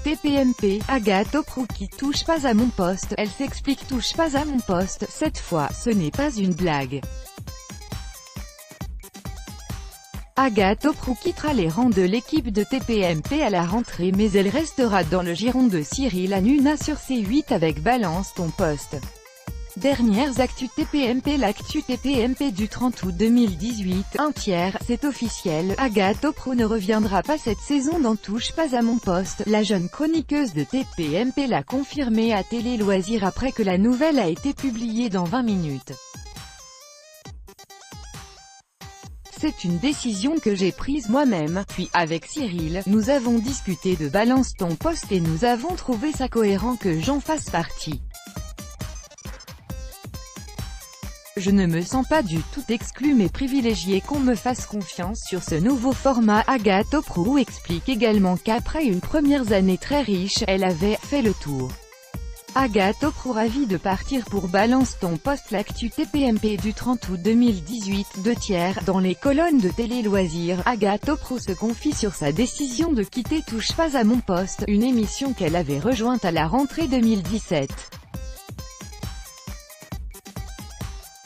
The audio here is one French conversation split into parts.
TPMP, Agathe Oprou qui touche pas à mon poste, elle s'explique touche pas à mon poste, cette fois, ce n'est pas une blague. Agathe Oprou quittera les rangs de l'équipe de TPMP à la rentrée mais elle restera dans le giron de Cyril Hanouna sur C8 avec Balance ton poste. Dernières actus TPMP. L'actu TPMP du 30 août 2018, un tiers, c'est officiel, Agathe Oprou ne reviendra pas cette saison dans Touche pas à mon poste. La jeune chroniqueuse de TPMP l'a confirmé à Télé Loisirs après que la nouvelle a été publiée dans 20 minutes. C'est une décision que j'ai prise moi-même, puis, avec Cyril, nous avons discuté de Balance ton poste et nous avons trouvé ça cohérent que j'en fasse partie. Je ne me sens pas du tout exclue mais privilégié qu'on me fasse confiance sur ce nouveau format. Agathe Oprou explique également qu'après une première année très riche, elle avait fait le tour. Agathe Oprou ravie de partir pour Balance ton poste. L'actu TPMP du 30 août 2018, 2 tiers, dans les colonnes de Télé Loisirs, Agathe Oprou se confie sur sa décision de quitter Touche pas à mon poste, une émission qu'elle avait rejointe à la rentrée 2017.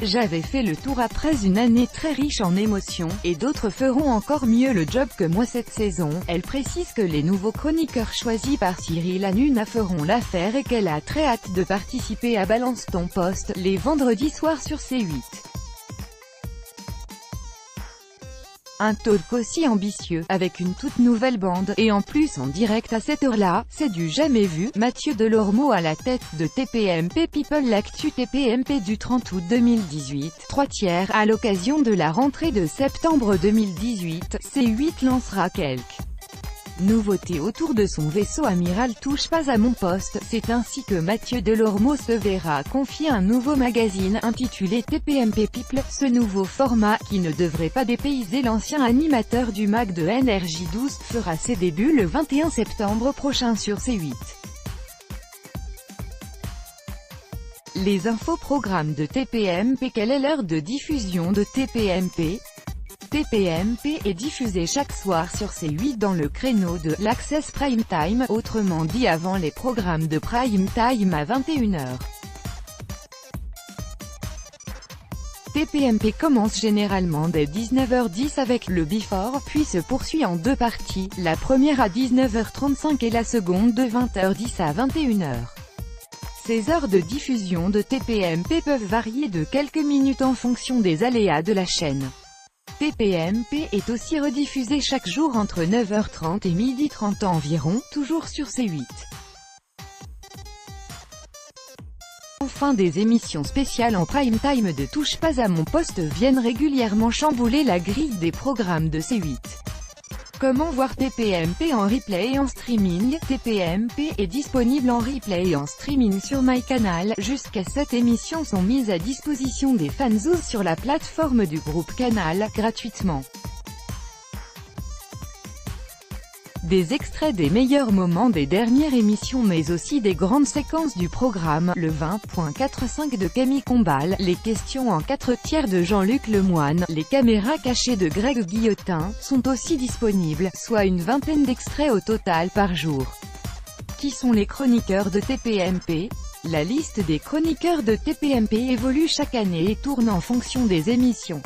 J'avais fait le tour après une année très riche en émotions, et d'autres feront encore mieux le job que moi cette saison. Elle précise que les nouveaux chroniqueurs choisis par Cyril Hanouna feront l'affaire et qu'elle a très hâte de participer à Balance ton poste, les vendredis soirs sur C8. Un talk aussi ambitieux, avec une toute nouvelle bande, et en plus en direct à cette heure-là, c'est du jamais vu. Mathieu Delormeau à la tête de TPMP People. L'actu TPMP du 30 août 2018, 3 tiers, à l'occasion de la rentrée de septembre 2018, C8 lancera quelques nouveautés autour de son vaisseau amiral Touche pas à mon poste. C'est ainsi que Mathieu Delormeau se verra confier un nouveau magazine intitulé TPMP People. Ce nouveau format, qui ne devrait pas dépayser l'ancien animateur du mag de NRJ12, fera ses débuts le 21 septembre prochain sur C8. Les infoprogrammes de TPMP. Quelle est l'heure de diffusion de TPMP? TPMP est diffusé chaque soir sur C8 dans le créneau de l'Access Prime Time, autrement dit avant les programmes de Prime Time à 21 h. TPMP commence généralement dès 19h10 avec le Before, puis se poursuit en 2 parties, la première à 19h35 et la seconde de 20h10 à 21 h. Ces heures de diffusion de TPMP peuvent varier de quelques minutes en fonction des aléas de la chaîne. TPMP est aussi rediffusé chaque jour entre 9h30 et 12h30 environ, toujours sur C8. Enfin, des émissions spéciales en prime time de Touche pas à mon poste viennent régulièrement chambouler la grille des programmes de C8. Comment voir TPMP en replay et en streaming? TPMP est disponible en replay et en streaming sur MyCanal. Jusqu'à 7 émissions sont mises à disposition des fanzous sur la plateforme du groupe Canal, gratuitement. Des extraits des meilleurs moments des dernières émissions mais aussi des grandes séquences du programme, le 20.45 de Camille Combal, les questions en 4 tiers de Jean-Luc Lemoyne, les caméras cachées de Greg Guillotin, sont aussi disponibles, soit une vingtaine d'extraits au total par jour. Qui sont les chroniqueurs de TPMP? La liste des chroniqueurs de TPMP évolue chaque année et tourne en fonction des émissions.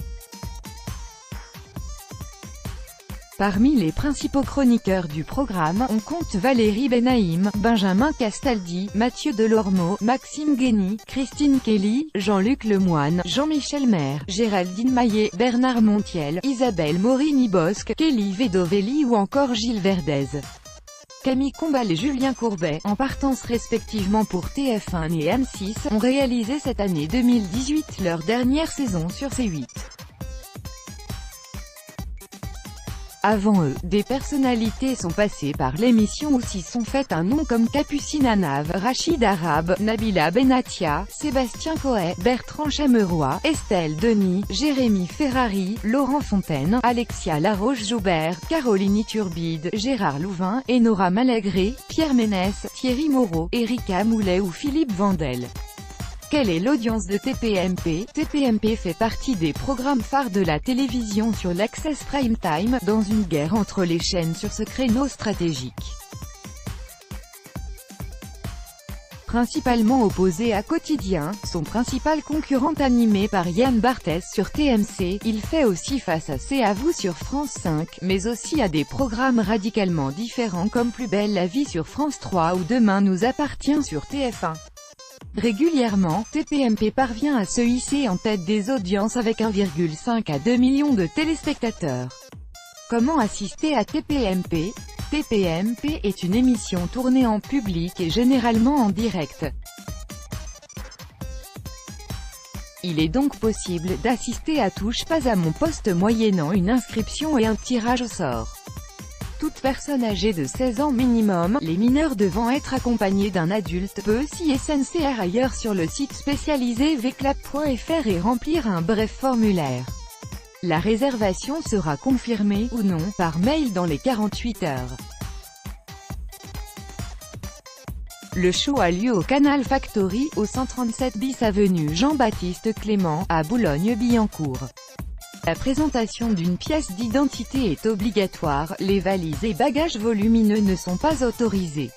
Parmi les principaux chroniqueurs du programme, on compte Valérie Benaïm, Benjamin Castaldi, Mathieu Delormeau, Maxime Guény, Christine Kelly, Jean-Luc Lemoyne, Jean-Michel Maire, Géraldine Maillet, Bernard Montiel, Isabelle Morini-Bosque, Kelly Vedovelli ou encore Gilles Verdez. Camille Combal et Julien Courbet, en partance respectivement pour TF1 et M6, ont réalisé cette année 2018 leur dernière saison sur C8. Avant eux, des personnalités sont passées par l'émission ou s'y sont fait un nom comme Capucine Anav, Rachid Arabe, Nabila Benatia, Sébastien Coët, Bertrand Chameroy, Estelle Denis, Jérémy Ferrari, Laurent Fontaine, Alexia Laroche-Joubert, Caroline Iturbide, Gérard Louvain, Enora Malagré, Pierre Ménès, Thierry Moreau, Erika Moulet ou Philippe Vandel. Quelle est l'audience de TPMP? TPMP fait partie des programmes phares de la télévision sur l'Access Prime Time, dans une guerre entre les chaînes sur ce créneau stratégique. Principalement opposé à Quotidien, son principal concurrent animé par Yann Barthès sur TMC, il fait aussi face à C'est à vous sur France 5, mais aussi à des programmes radicalement différents comme Plus belle la vie sur France 3 ou Demain nous appartient sur TF1. Régulièrement, TPMP parvient à se hisser en tête des audiences avec 1,5 à 2 millions de téléspectateurs. Comment assister à TPMP? TPMP est une émission tournée en public et généralement en direct. Il est donc possible d'assister à Touche pas à mon poste moyennant une inscription et un tirage au sort. Toute personne âgée de 16 ans minimum, les mineurs devant être accompagnés d'un adulte, peut s'y SNCR ailleurs sur le site spécialisé vclap.fr et remplir un bref formulaire. La réservation sera confirmée, ou non, par mail dans les 48 heures. Le show a lieu au Canal Factory, au 137 bis avenue Jean-Baptiste Clément, à Boulogne-Billancourt. La présentation d'une pièce d'identité est obligatoire, les valises et bagages volumineux ne sont pas autorisés.